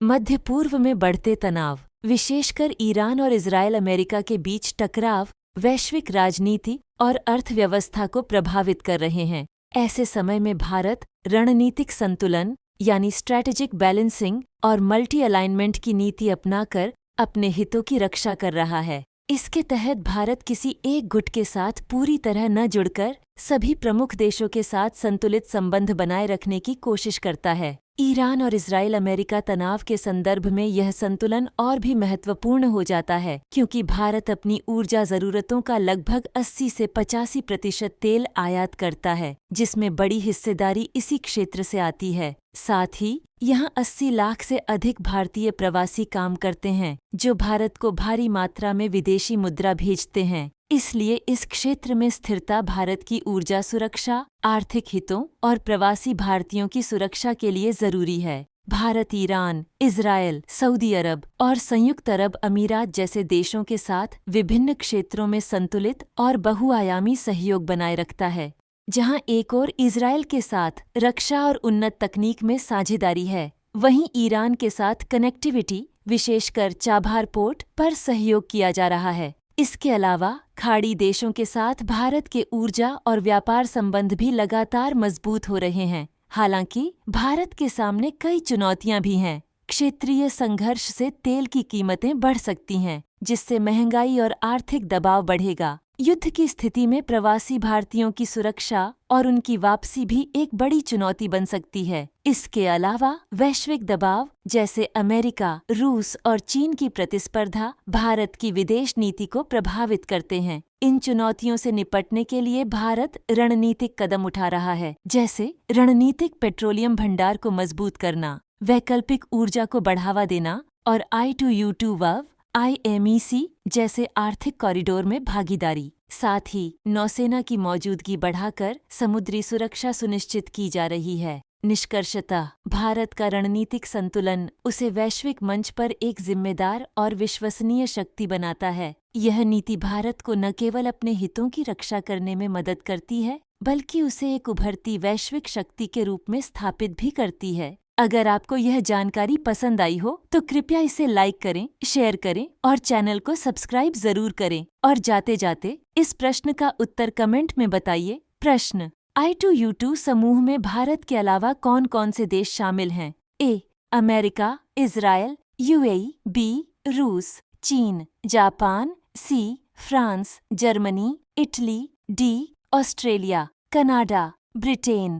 मध्य पूर्व में बढ़ते तनाव, विशेषकर ईरान और इजरायल अमेरिका के बीच टकराव, वैश्विक राजनीति और अर्थव्यवस्था को प्रभावित कर रहे हैं। ऐसे समय में भारत रणनीतिक संतुलन यानी स्ट्रैटेजिक बैलेंसिंग और मल्टी अलाइनमेंट की नीति अपनाकर अपने हितों की रक्षा कर रहा है। इसके तहत भारत किसी एक गुट के साथ पूरी तरह न जुड़कर सभी प्रमुख देशों के साथ संतुलित संबंध बनाए रखने की कोशिश करता है। ईरान और इजरायल अमेरिका तनाव के संदर्भ में यह संतुलन और भी महत्वपूर्ण हो जाता है, क्योंकि भारत अपनी ऊर्जा जरूरतों का लगभग 80 से 85% तेल आयात करता है, जिसमें बड़ी हिस्सेदारी इसी क्षेत्र से आती है। साथ ही यहाँ 80 लाख से अधिक भारतीय प्रवासी काम करते हैं, जो भारत को भारी मात्रा में विदेशी मुद्रा भेजते हैं। इसलिए इस क्षेत्र में स्थिरता भारत की ऊर्जा सुरक्षा, आर्थिक हितों और प्रवासी भारतीयों की सुरक्षा के लिए जरूरी है। भारत ईरान, इजरायल, सऊदी अरब और संयुक्त अरब अमीरात जैसे देशों के साथ विभिन्न क्षेत्रों में संतुलित और बहुआयामी सहयोग बनाए रखता है, जहां एक ओर इजरायल के साथ रक्षा और उन्नत तकनीक में साझेदारी है, वहीं ईरान के साथ कनेक्टिविटी, विशेषकर चाबहार पोर्ट पर सहयोग किया जा रहा है। इसके अलावा खाड़ी देशों के साथ भारत के ऊर्जा और व्यापार संबंध भी लगातार मजबूत हो रहे हैं। हालांकि भारत के सामने कई चुनौतियां भी हैं। क्षेत्रीय संघर्ष से तेल की कीमतें बढ़ सकती हैं, जिससे महंगाई और आर्थिक दबाव बढ़ेगा। युद्ध की स्थिति में प्रवासी भारतीयों की सुरक्षा और उनकी वापसी भी एक बड़ी चुनौती बन सकती है। इसके अलावा वैश्विक दबाव जैसे अमेरिका, रूस और चीन की प्रतिस्पर्धा भारत की विदेश नीति को प्रभावित करते हैं। इन चुनौतियों से निपटने के लिए भारत रणनीतिक कदम उठा रहा है, जैसे रणनीतिक पेट्रोलियम भंडार को मजबूत करना, वैकल्पिक ऊर्जा को बढ़ावा देना और I2U2 IMEC जैसे आर्थिक कॉरिडोर में भागीदारी। साथ ही नौसेना की मौजूदगी बढ़ाकर समुद्री सुरक्षा सुनिश्चित की जा रही है। निष्कर्षतः भारत का रणनीतिक संतुलन उसे वैश्विक मंच पर एक जिम्मेदार और विश्वसनीय शक्ति बनाता है। यह नीति भारत को न केवल अपने हितों की रक्षा करने में मदद करती है, बल्कि उसे एक उभरती वैश्विक शक्ति के रूप में स्थापित भी करती है। अगर आपको यह जानकारी पसंद आई हो तो कृपया इसे लाइक करें, शेयर करें और चैनल को सब्सक्राइब जरूर करें। और जाते जाते इस प्रश्न का उत्तर कमेंट में बताइए। प्रश्न: I2U2 समूह में भारत के अलावा कौन कौन से देश शामिल हैं? A. America, Israel, UAE, B. रूस, चीन, Japan, C. France, Germany, Italy, D. Australia, Canada, Britain.